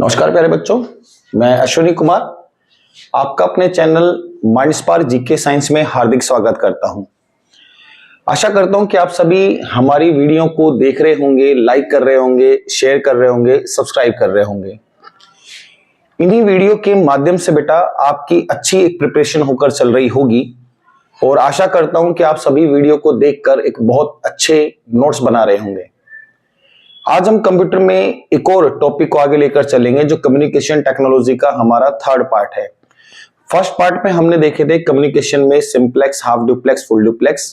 नमस्कार प्यारे बच्चों, मैं अश्विनी कुमार आपका अपने चैनल माइंडस्पार्क जीके साइंस में हार्दिक स्वागत करता हूं। आशा करता हूं कि आप सभी हमारी वीडियो को देख रहे होंगे, लाइक कर रहे होंगे, शेयर कर रहे होंगे, सब्सक्राइब कर रहे होंगे। इन्हीं वीडियो के माध्यम से बेटा आपकी अच्छी एक प्रिपरेशन होकर चल रही होगी और आशा करता हूं कि आप सभी वीडियो को देखकर एक बहुत अच्छे नोट्स बना रहे होंगे। आज हम कंप्यूटर में एक और टॉपिक को आगे लेकर चलेंगे जो कम्युनिकेशन टेक्नोलॉजी का हमारा थर्ड पार्ट है। फर्स्ट पार्ट में हमने देखे थे कम्युनिकेशन में simplex, half duplex, full duplex.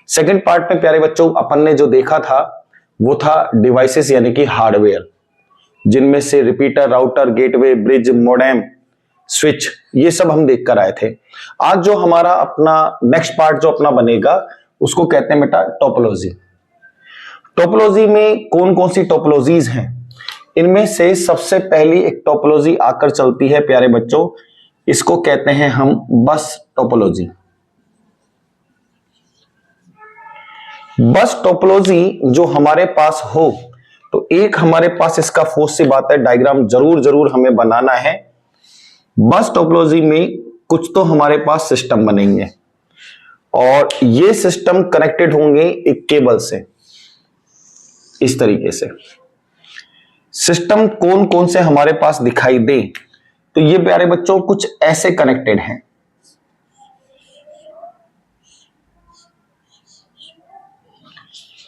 Second part में प्यारे बच्चों अपन ने जो देखा था वो था डिवाइसेस यानी कि हार्डवेयर, जिनमें से repeater, router, gateway, bridge, modem, switch, ये सब हम देख कर आए थे। आज जो हमारा अपना नेक्स्ट पार्ट जो अपना बनेगा उसको कहते हैं बेटा टोपोलॉजी। टोपोलॉजी में कौन कौन सी टोपोलॉजीज हैं, इनमें से सबसे पहली एक टोपोलॉजी आकर चलती है प्यारे बच्चों, इसको कहते हैं हम बस टोपोलॉजी। बस टोपोलॉजी जो हमारे पास हो तो एक हमारे पास इसका फोर्स सी बात है, डायग्राम जरूर हमें बनाना है। बस टोपोलॉजी में कुछ तो हमारे पास सिस्टम बनेंगे और ये सिस्टम कनेक्टेड होंगे एक केबल से। इस तरीके से सिस्टम कौन कौन से हमारे पास दिखाई दे तो ये प्यारे बच्चों कुछ ऐसे कनेक्टेड हैं।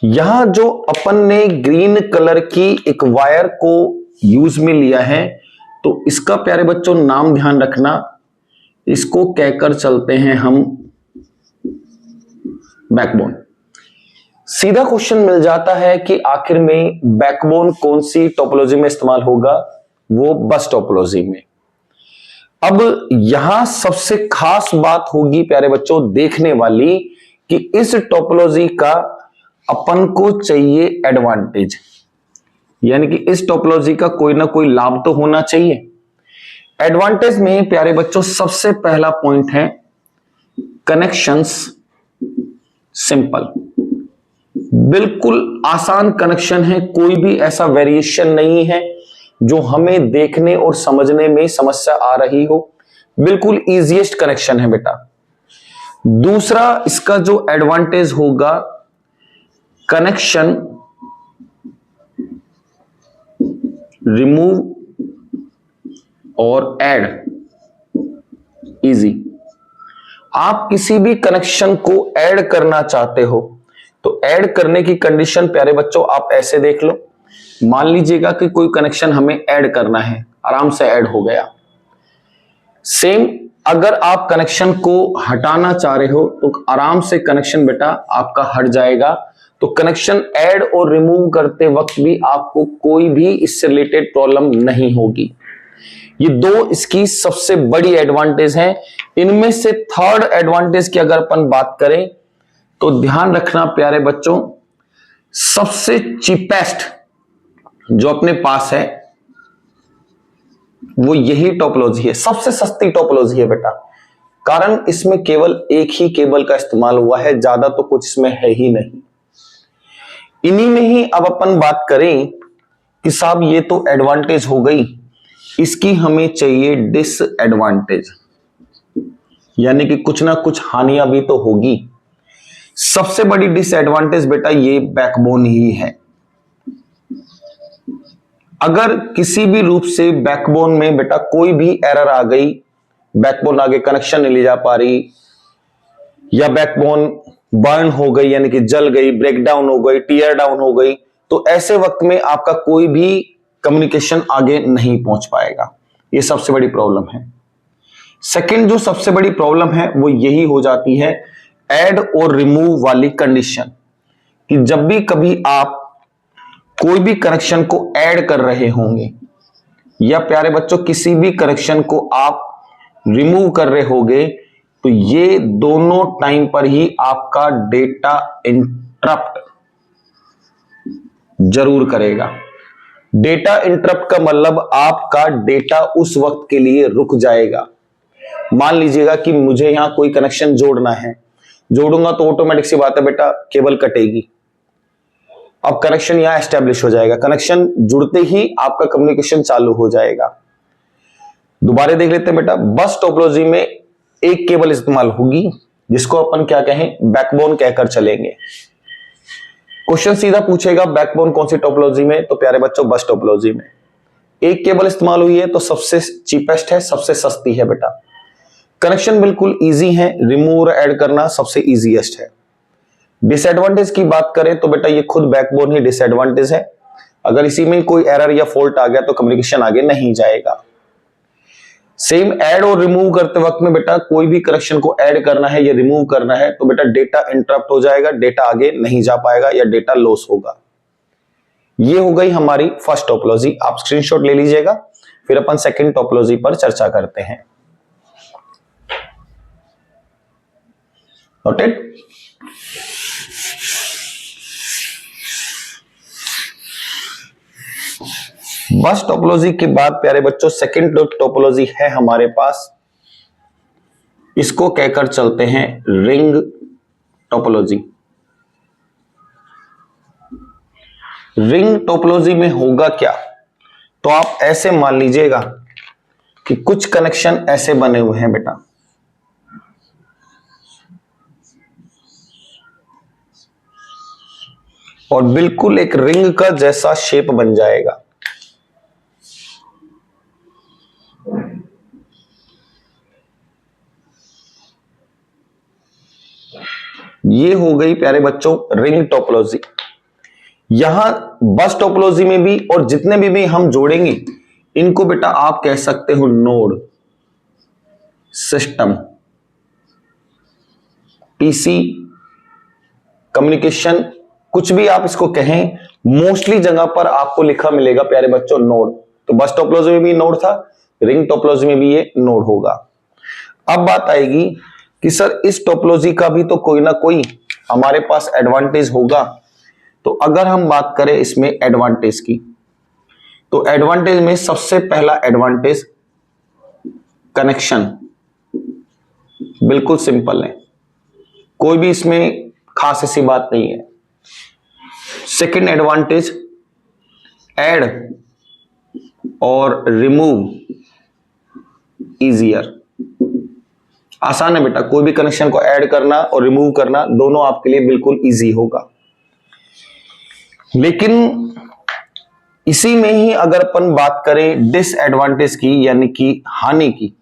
यहां जो अपन ने ग्रीन कलर की एक वायर को यूज में लिया है तो इसका प्यारे बच्चों नाम ध्यान रखना, इसको कहकर चलते हैं हम बैकबोन। सीधा क्वेश्चन मिल जाता है कि आखिर में बैकबोन कौन सी टोपोलॉजी में इस्तेमाल होगा, वो बस टोपोलॉजी में। अब यहां सबसे खास बात होगी प्यारे बच्चों देखने वाली कि इस टोपोलॉजी का अपन को चाहिए एडवांटेज, यानी कि इस टोपोलॉजी का कोई ना कोई लाभ तो होना चाहिए। एडवांटेज में प्यारे बच्चों सबसे पहला पॉइंट है कनेक्शंस सिंपल, बिल्कुल आसान कनेक्शन है, कोई भी ऐसा वेरिएशन नहीं है जो हमें देखने और समझने में समस्या आ रही हो, बिल्कुल इजीएस्ट कनेक्शन है बेटा। दूसरा इसका जो एडवांटेज होगा, कनेक्शन रिमूव और ऐड इजी। आप किसी भी कनेक्शन को ऐड करना चाहते हो तो ऐड करने की कंडीशन प्यारे बच्चों आप ऐसे देख लो। मान लीजिएगा कि कोई कनेक्शन हमें ऐड करना है, आराम से ऐड हो गया। सेम अगर आप कनेक्शन को हटाना चाह रहे हो तो आराम से कनेक्शन बेटा आपका हट जाएगा। तो कनेक्शन ऐड और रिमूव करते वक्त भी आपको कोई भी इससे रिलेटेड प्रॉब्लम नहीं होगी। ये दो इसकी सबसे बड़ी एडवांटेज है। इनमें से थर्ड एडवांटेज की अगर अपन बात करें तो ध्यान रखना प्यारे बच्चों, सबसे चीपेस्ट जो अपने पास है वो यही टोपोलॉजी है, सबसे सस्ती टोपोलॉजी है बेटा। कारण इसमें केवल एक ही केबल का इस्तेमाल हुआ है, ज्यादा तो कुछ इसमें है ही नहीं। इन्हीं में ही अब अपन बात करें कि साहब ये तो एडवांटेज हो गई, इसकी हमें चाहिए डिसएडवांटेज, यानी कि कुछ ना कुछ हानियां भी तो होगी। सबसे बड़ी डिसएडवांटेज बेटा ये बैकबोन ही है। अगर किसी भी रूप से बैकबोन में बेटा कोई भी एरर आ गई, बैकबोन आगे कनेक्शन नहीं ले जा पा रही, या बैकबोन बर्न हो गई यानी कि जल गई, ब्रेक डाउन हो गई, टीयर डाउन हो गई, तो ऐसे वक्त में आपका कोई भी कम्युनिकेशन आगे नहीं पहुंच पाएगा। ये सबसे बड़ी प्रॉब्लम है। सेकंड जो सबसे बड़ी प्रॉब्लम है वो यही हो जाती है ऐड और रिमूव वाली कंडीशन, कि जब भी कभी आप कोई भी कनेक्शन को ऐड कर रहे होंगे या प्यारे बच्चों किसी भी कनेक्शन को आप रिमूव कर रहे होंगे तो ये दोनों टाइम पर ही आपका डेटा इंटरप्ट जरूर करेगा। डेटा इंटरप्ट का मतलब आपका डेटा उस वक्त के लिए रुक जाएगा। मान लीजिएगा कि मुझे यहां कोई कनेक्शन जोड़ना है, जोड़ूंगा तो ऑटोमेटिक सी बात है बेटा केबल कटेगी। अब कनेक्शन यहां एस्टेब्लिश हो जाएगा। कनेक्शन जुड़ते ही आपका कम्युनिकेशन चालू हो जाएगा। दोबारा देख लेते हैं बेटा। बस टोपोलॉजी में एक केबल इस्तेमाल होगी जिसको अपन क्या कहें, बैकबोन कहकर चलेंगे। क्वेश्चन सीधा पूछेगा बैकबोन कौन सी टोपोलॉजी में, तो प्यारे बच्चों बस टोपोलॉजी में एक केबल इस्तेमाल हुई है तो सबसे चीपेस्ट है, सबसे सस्ती है बेटा। कनेक्शन बिल्कुल इजी है, रिमूव और ऐड करना सबसे इजीएस्ट है। डिसएडवांटेज की बात करें तो बेटा ये खुद बैकबोन ही डिसएडवांटेज है। अगर इसी में कोई एरर या फॉल्ट आ गया तो कम्युनिकेशन आगे नहीं जाएगा। सेम ऐड और रिमूव करते वक्त में बेटा कोई भी कनेक्शन को ऐड करना है या रिमूव करना है तो बेटा डेटा इंटरप्ट हो जाएगा, डेटा आगे नहीं जा पाएगा या डेटा लॉस होगा। ये हो गई हमारी फर्स्ट टोपोलॉजी। आप स्क्रीनशॉट ले लीजिएगा, फिर अपन सेकंड टोपोलॉजी पर चर्चा करते हैं। नोटेड। बस टोपोलॉजी के बाद प्यारे बच्चों सेकंड टोपोलॉजी है हमारे पास, इसको कहकर चलते हैं रिंग टोपोलॉजी। रिंग टोपोलॉजी में होगा क्या, तो आप ऐसे मान लीजिएगा कि कुछ कनेक्शन ऐसे बने हुए हैं बेटा, और बिल्कुल एक रिंग का जैसा शेप बन जाएगा। ये हो गई प्यारे बच्चों रिंग टोपोलॉजी। यहां बस टोपोलॉजी में भी और जितने भी हम जोड़ेंगे इनको बेटा आप कह सकते हो नोड, सिस्टम, पीसी, कम्युनिकेशन, कुछ भी आप इसको कहें, मोस्टली जगह पर आपको लिखा मिलेगा प्यारे बच्चों नोड। तो बस टोपोलॉजी में भी नोड था, रिंग टोपोलॉजी में भी ये नोड होगा। अब बात आएगी कि सर इस टोपोलॉजी का भी तो कोई ना कोई हमारे पास एडवांटेज होगा। तो अगर हम बात करें इसमें एडवांटेज की, तो एडवांटेज में सबसे पहला एडवांटेज कनेक्शन, बिल्कुल सिंपल है, कोई भी इसमें खास ऐसी बात नहीं है। सेकंड एडवांटेज ऐड और रिमूव इजियर, आसान है बेटा, कोई भी कनेक्शन को ऐड करना और रिमूव करना दोनों आपके लिए बिल्कुल इजी होगा। लेकिन इसी में ही अगर अपन बात करें डिसएडवांटेज की यानी कि हानि की,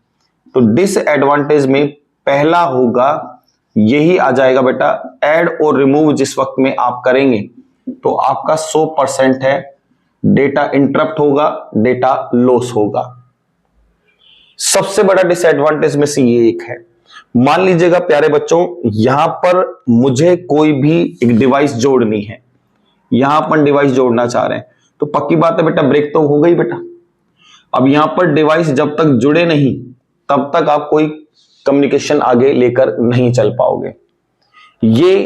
तो डिसएडवांटेज में पहला होगा यही आ जाएगा बेटा, ऐड और रिमूव जिस वक्त में आप करेंगे तो आपका 100% है, डेटा इंटरप्ट होगा, डेटा लॉस होगा। सबसे बड़ा डिसएडवांटेज में से ये एक है। मान लीजिएगा प्यारे बच्चों यहां पर मुझे कोई भी एक डिवाइस जोड़नी है, यहां अपन डिवाइस जोड़ना चाह रहे हैं, तो पक्की बात है बेटा ब्रेक तो हो गई बेटा। अब यहां पर डिवाइस जब तक जुड़े नहीं तब तक आप कोई कम्युनिकेशन आगे लेकर नहीं चल पाओगे। ये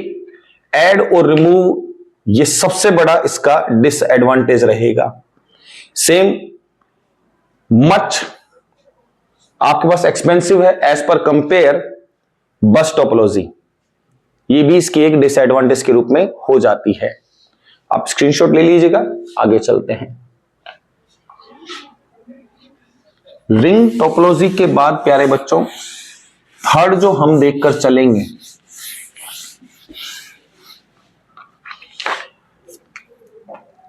ऐड और रिमूव ये सबसे बड़ा इसका डिसएडवांटेज रहेगा। सेम मच आपके पास एक्सपेंसिव है एज पर कंपेयर बस टोपोलॉजी, ये भी इसकी एक डिसएडवांटेज के रूप में हो जाती है। आप स्क्रीनशॉट ले लीजिएगा, आगे चलते हैं। रिंग टोपोलॉजी के बाद प्यारे बच्चों थर्ड जो हम देखकर चलेंगे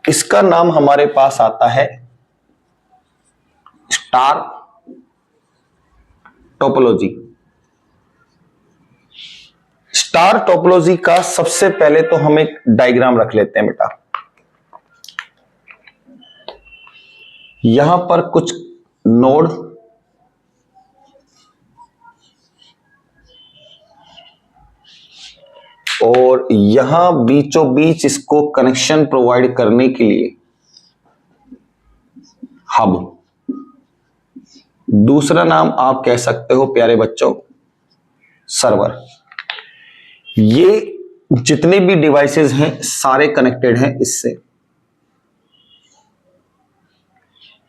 इसका नाम हमारे पास आता है स्टार टोपोलॉजी। स्टार टोपोलॉजी का सबसे पहले तो हम एक डायग्राम रख लेते हैं बेटा। यहां पर कुछ नोड और यहां बीचों बीच इसको कनेक्शन प्रोवाइड करने के लिए हब, दूसरा नाम आप कह सकते हो प्यारे बच्चों सर्वर। ये जितने भी डिवाइसेस हैं सारे कनेक्टेड हैं इससे।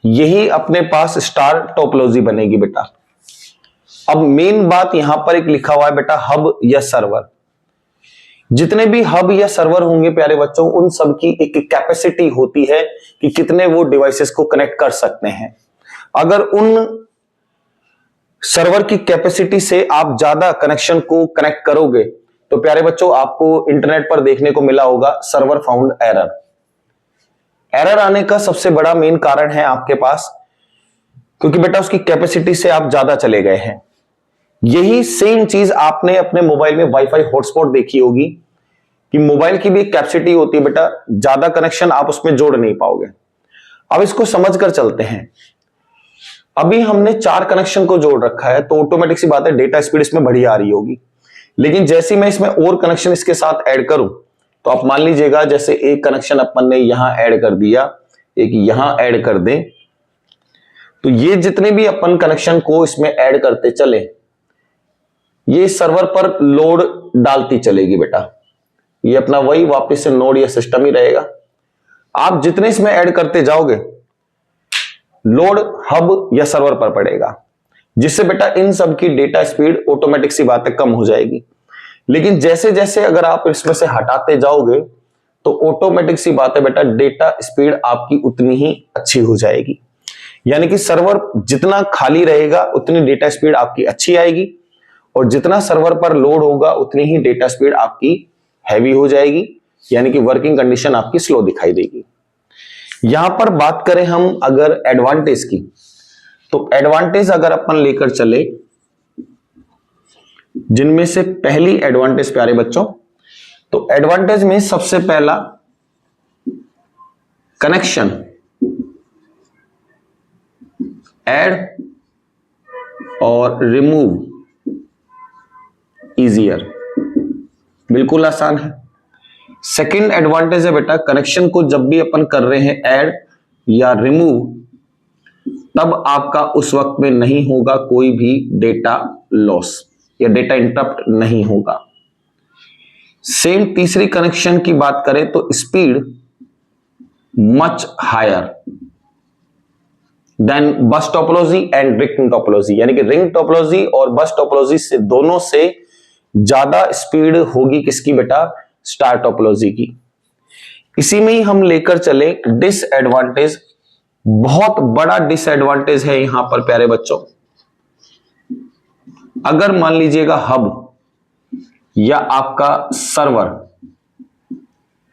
यही अपने पास स्टार टोपोलॉजी बनेगी बेटा। अब मेन बात यहां पर एक लिखा हुआ है बेटा हब या सर्वर। जितने भी हब या सर्वर होंगे प्यारे बच्चों, उन सब की एक कैपेसिटी होती है कि कितने वो डिवाइसेस को कनेक्ट कर सकते हैं। अगर उन सर्वर की कैपेसिटी से आप ज्यादा कनेक्शन को कनेक्ट करोगे तो प्यारे बच्चों आपको इंटरनेट पर देखने को मिला होगा सर्वर फाउंड एरर। एरर आने का सबसे बड़ा मेन कारण है आपके पास, क्योंकि बेटा उसकी कैपेसिटी से आप ज्यादा चले गए हैं। यही सेम चीज आपने अपने मोबाइल में वाईफाई हॉटस्पॉट देखी होगी कि मोबाइल की भी एक कैपेसिटी होती है बेटा, ज्यादा कनेक्शन आप उसमें जोड़ नहीं पाओगे। अब इसको समझ कर चलते हैं। अभी हमने 4 कनेक्शन को जोड़ रखा है तो ऑटोमेटिक सी बात है डेटा स्पीड इसमें बढ़िया आ रही होगी। लेकिन जैसे मैं इसमें और कनेक्शन इसके साथ ऐड करूं तो आप मान लीजिएगा जैसे एक कनेक्शन अपन ने यहां ऐड कर दिया, एक यहां ऐड कर दें, तो ये जितने भी अपन कनेक्शन को इसमें ऐड करते चले ये सर्वर पर लोड डालती चलेगी बेटा। ये अपना वही वापस से नोड या सिस्टम ही रहेगा। आप जितने इसमें ऐड करते जाओगे लोड हब या सर्वर पर पड़ेगा, जिससे बेटा इन सब की डेटा स्पीड ऑटोमेटिक सी बात है कम हो जाएगी। लेकिन जैसे जैसे अगर आप इसमें से हटाते जाओगे तो ऑटोमेटिक सी बात है बेटा डेटा स्पीड आपकी उतनी ही अच्छी हो जाएगी। यानी कि सर्वर जितना खाली रहेगा उतनी डेटा स्पीड आपकी अच्छी आएगी, और जितना सर्वर पर लोड होगा उतनी ही डेटा स्पीड आपकी हैवी हो जाएगी, यानी कि वर्किंग कंडीशन आपकी स्लो दिखाई देगी। यहां पर बात करें हम अगर एडवांटेज की, तो एडवांटेज अगर अपन लेकर चले, जिनमें से पहली एडवांटेज प्यारे बच्चों, तो एडवांटेज में सबसे पहला कनेक्शन ऐड और रिमूव इजियर, बिल्कुल आसान है। सेकंड एडवांटेज है बेटा कनेक्शन को जब भी अपन कर रहे हैं ऐड या रिमूव, तब आपका उस वक्त में नहीं होगा कोई भी डेटा लॉस या डेटा इंटरप्ट नहीं होगा। सेम तीसरी कनेक्शन की बात करें तो speed much higher than bus topology and ring topology, यानी कि रिंग टोपोलॉजी और बस टोपोलॉजी से दोनों से ज्यादा स्पीड होगी किसकी बेटा, स्टार टोपोलॉजी की। इसी में ही हम लेकर चले डिसएडवांटेज, बहुत बड़ा डिसएडवांटेज है यहां पर प्यारे बच्चों। अगर मान लीजिएगा हब या आपका सर्वर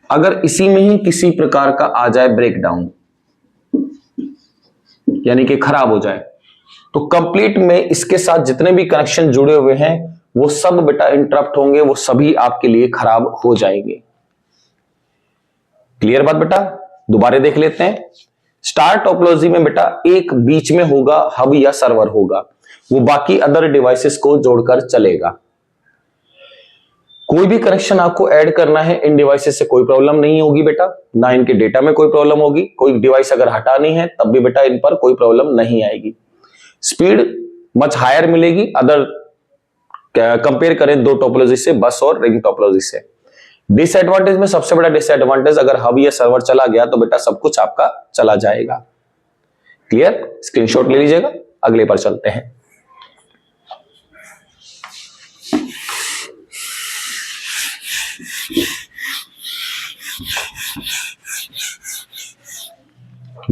अगर इसी में ही किसी प्रकार का आ जाए ब्रेकडाउन, यानी कि खराब हो जाए, तो कंप्लीट में इसके साथ जितने भी कनेक्शन जुड़े हुए हैं वो सब बेटा इंटरप्ट होंगे, वो सभी आपके लिए खराब हो जाएंगे। क्लियर बात बेटा, दोबारा देख लेते हैं। स्टार टोपोलॉजी में बेटा एक बीच में होगा हब या सर्वर होगा, वो बाकी अदर डिवाइसेस को जोड़कर चलेगा। कोई भी कनेक्शन आपको ऐड करना है इन डिवाइसेस से कोई प्रॉब्लम नहीं होगी बेटा, ना इनके डेटा में कोई प्रॉब्लम होगी। कोई डिवाइस अगर हटानी है तब भी बेटा इन पर कोई प्रॉब्लम नहीं आएगी। स्पीड मच हायर मिलेगी अदर कंपेयर करें दो टोपोलॉजी से, बस और रिंग टोपोलॉजी से। डिसएडवांटेज में सबसे बड़ा डिसएडवांटेज अगर हब या सर्वर चला गया तो बेटा सब कुछ आपका चला जाएगा। क्लियर, स्क्रीनशॉट ले लीजिएगा, अगले पर चलते हैं।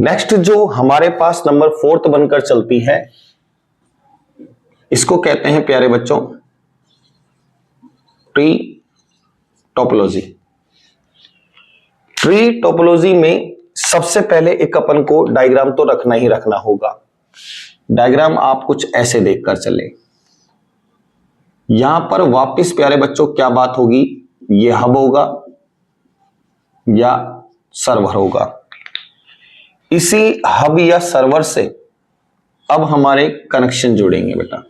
नेक्स्ट जो हमारे पास नंबर 4 बनकर चलती है, इसको कहते हैं प्यारे बच्चों ट्री टोपोलॉजी। ट्री टोपोलॉजी में सबसे पहले एक अपन को डायग्राम तो रखना ही रखना होगा। डायग्राम आप कुछ ऐसे देखकर चले। यहां पर वापस प्यारे बच्चों क्या बात होगी, ये हब होगा या सर्वर होगा। इसी हब या सर्वर से अब हमारे कनेक्शन जुड़ेंगे बेटा।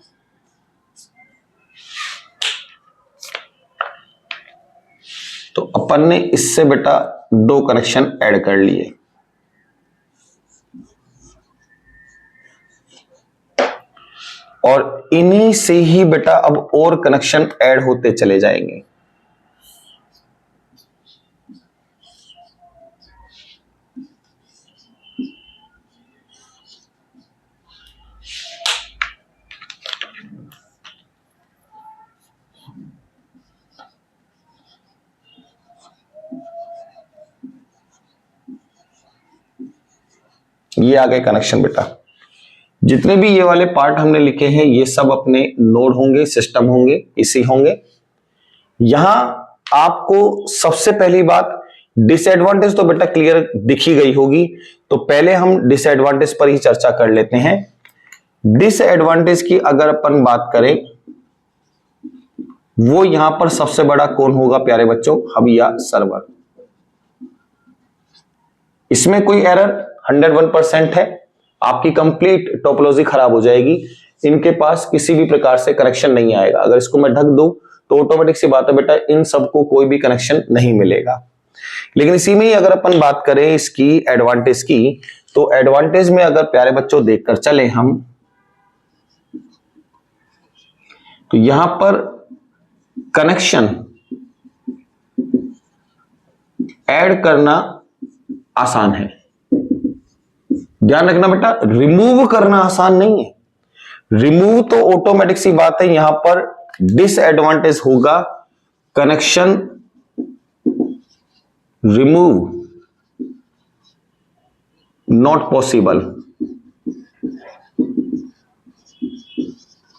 तो अपन ने इससे बेटा 2 कनेक्शन ऐड कर लिए, और इन्हीं से ही बेटा अब और कनेक्शन ऐड होते चले जाएंगे। ये आ गए कनेक्शन बेटा। जितने भी ये वाले पार्ट हमने लिखे हैं ये सब अपने नोड होंगे, सिस्टम होंगे, इसी होंगे। यहां आपको सबसे पहली बात डिसएडवांटेज तो बेटा क्लियर दिख ही गई होगी, तो पहले हम डिसएडवांटेज पर ही चर्चा कर लेते हैं। डिसएडवांटेज की अगर अपन बात करें, वो यहां पर सबसे बड़ा कौन होगा प्यारे बच्चों? हब या सर्वर। इसमें कोई एरर 101% है, आपकी कंप्लीट टोपोलॉजी खराब हो जाएगी। इनके पास किसी भी प्रकार से कनेक्शन नहीं आएगा। अगर इसको मैं ढक दूं तो ऑटोमेटिक सी बात है बेटा, इन सबको कोई भी कनेक्शन नहीं मिलेगा। लेकिन इसी में ही अगर अपन बात करें इसकी एडवांटेज की, तो एडवांटेज में अगर प्यारे बच्चों देखकर चले हम, तो यहां पर कनेक्शन ऐड करना आसान है। ध्यान रखना बेटा, रिमूव करना आसान नहीं है। रिमूव तो ऑटोमेटिक सी बात है, यहां पर डिसएडवांटेज होगा connection remove not possible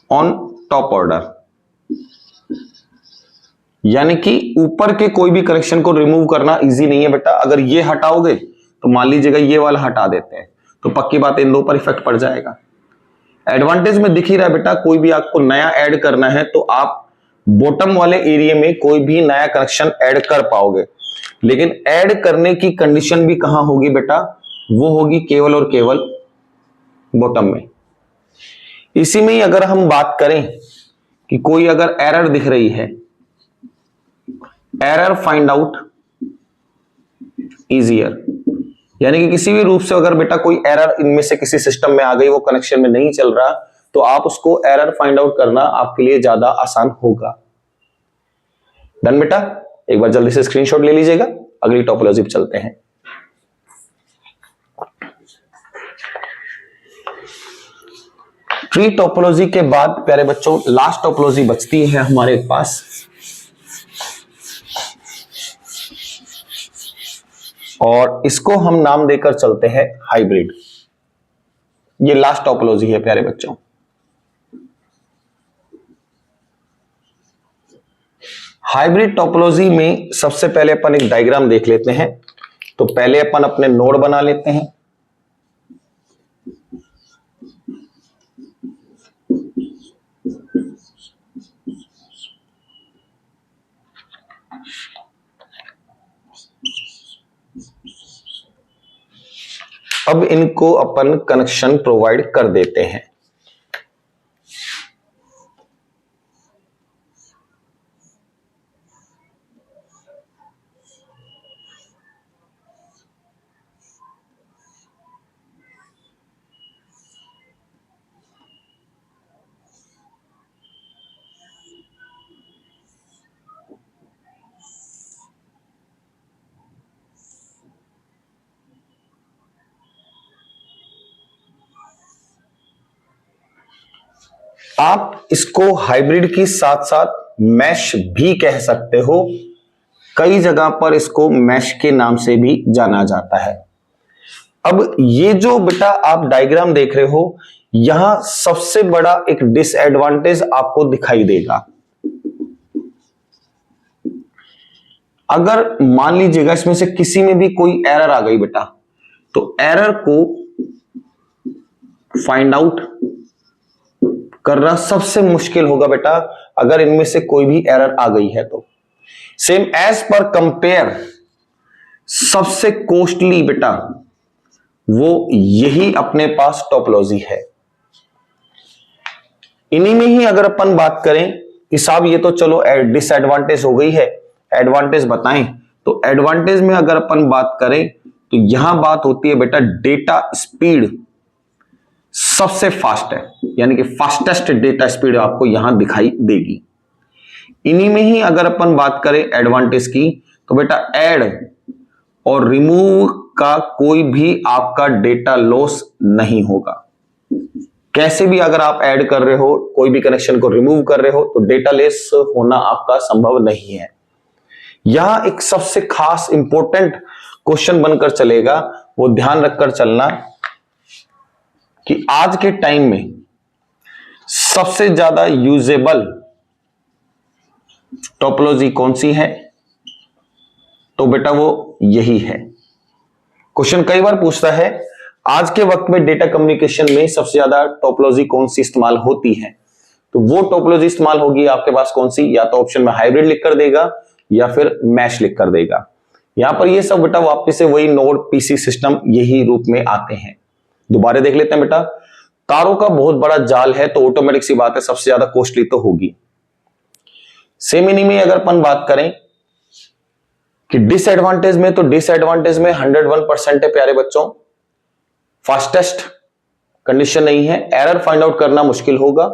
on top order. यानी कि ऊपर के कोई भी कनेक्शन को रिमूव करना इजी नहीं है बेटा। अगर ये हटाओगे तो मान लीजिएगा ये वाला हटा देते हैं तो पक्की बात इन दो पर इफेक्ट पड़ जाएगा। एडवांटेज में दिख ही रहा है बेटा, कोई भी आपको नया ऐड करना है तो आप बॉटम वाले एरिया में कोई भी नया कनेक्शन ऐड कर पाओगे। लेकिन ऐड करने की कंडीशन भी कहां होगी बेटा? वो होगी केवल और केवल बॉटम में। इसी में ही अगर हम बात करें कि कोई अगर एरर दिख रही है, एरर फाइंड आउट इजियर, यानी कि किसी भी रूप से अगर बेटा कोई एरर इनमें से किसी सिस्टम में आ गई, वो कनेक्शन में नहीं चल रहा, तो आप उसको एरर फाइंड आउट करना आपके लिए ज्यादा आसान होगा। डन बेटा, एक बार जल्दी से स्क्रीनशॉट ले लीजिएगा, अगली टोपोलॉजी पे चलते हैं। ट्री टोपोलॉजी के बाद प्यारे बच्चों लास्ट टोपोलॉजी बचती है हमारे पास, और इसको हम नाम देकर चलते हैं हाइब्रिड। ये लास्ट टोपोलॉजी है प्यारे बच्चों। हाइब्रिड टोपोलॉजी में सबसे पहले अपन एक डायग्राम देख लेते हैं। तो पहले अपन अपने नोड बना लेते हैं। अब इनको अपन कनेक्शन प्रोवाइड कर देते हैं। आप इसको हाइब्रिड की साथ साथ मैश भी कह सकते हो। कई जगह पर इसको मैश के नाम से भी जाना जाता है। अब ये जो बेटा आप डायग्राम देख रहे हो, यहां सबसे बड़ा एक डिसएडवांटेज आपको दिखाई देगा। अगर मान लीजिएगा इसमें से किसी में भी कोई एरर आ गई बेटा, तो एरर को फाइंड आउट करना सबसे मुश्किल होगा बेटा, अगर इनमें से कोई भी एरर आ गई है तो। सेम एज पर कंपेयर सबसे कॉस्टली बेटा वो यही अपने पास टोपोलॉजी है। इन्हीं में ही अगर अपन बात करें कि साहब ये तो चलो डिसएडवांटेज हो गई है, एडवांटेज बताएं, तो एडवांटेज में अगर अपन बात करें तो यहां बात होती है बेटा डेटा स्पीड सबसे फास्ट है, यानी कि फास्टेस्ट डेटा स्पीड आपको यहां दिखाई देगी। इन्हीं में ही अगर अपन बात करें एडवांटेज की, तो बेटा ऐड और रिमूव का कोई भी आपका डेटा लॉस नहीं होगा। कैसे भी अगर आप ऐड कर रहे हो, कोई भी कनेक्शन को रिमूव कर रहे हो, तो डेटा लेस होना आपका संभव नहीं है। यहां एक सबसे खास इंपॉर्टेंट क्वेश्चन बनकर चलेगा, वो ध्यान रखकर चलना कि आज के टाइम में सबसे ज्यादा यूजेबल टोपोलॉजी कौन सी है, तो बेटा वो यही है। क्वेश्चन कई बार पूछता है आज के वक्त में डेटा कम्युनिकेशन में सबसे ज्यादा टोपोलॉजी कौन सी इस्तेमाल होती है, तो वो टोपोलॉजी इस्तेमाल होगी आपके पास कौन सी, या तो ऑप्शन में हाइब्रिड लिख कर देगा या फिर मैश लिख कर देगा। यहां पर ये सब बेटा वापस से वही नोड पीसी सिस्टम यही रूप में आते हैं। दोबारा देख लेते हैं बेटा। तारों का बहुत बड़ा जाल है तो ऑटोमेटिक सी बात है सबसे ज्यादा कॉस्टली तो होगी। सेमिनी में अगर अपन बात करें कि डिसएडवांटेज में, तो डिसएडवांटेज में 101% है प्यारे बच्चों, फास्टेस्ट कंडीशन नहीं है, एरर फाइंड आउट करना मुश्किल होगा।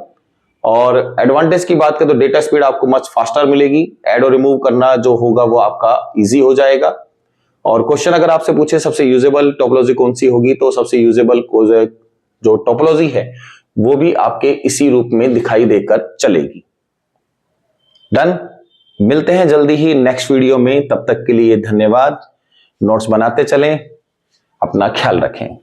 और एडवांटेज की बात करें तो डेटा स्पीड आपको मच फास्टर मिलेगी, ऐड और रिमूव करना जो होगा वो आपका इजी हो जाएगा। और क्वेश्चन अगर आपसे पूछे सबसे यूजेबल टोपोलॉजी कौन सी होगी, तो सबसे यूजेबल जो टोपोलॉजी है वो भी आपके इसी रूप में दिखाई देकर चलेगी। डन। मिलते हैं जल्दी ही नेक्स्ट वीडियो में, तब तक के लिए धन्यवाद। नोट्स बनाते चलें, अपना ख्याल रखें।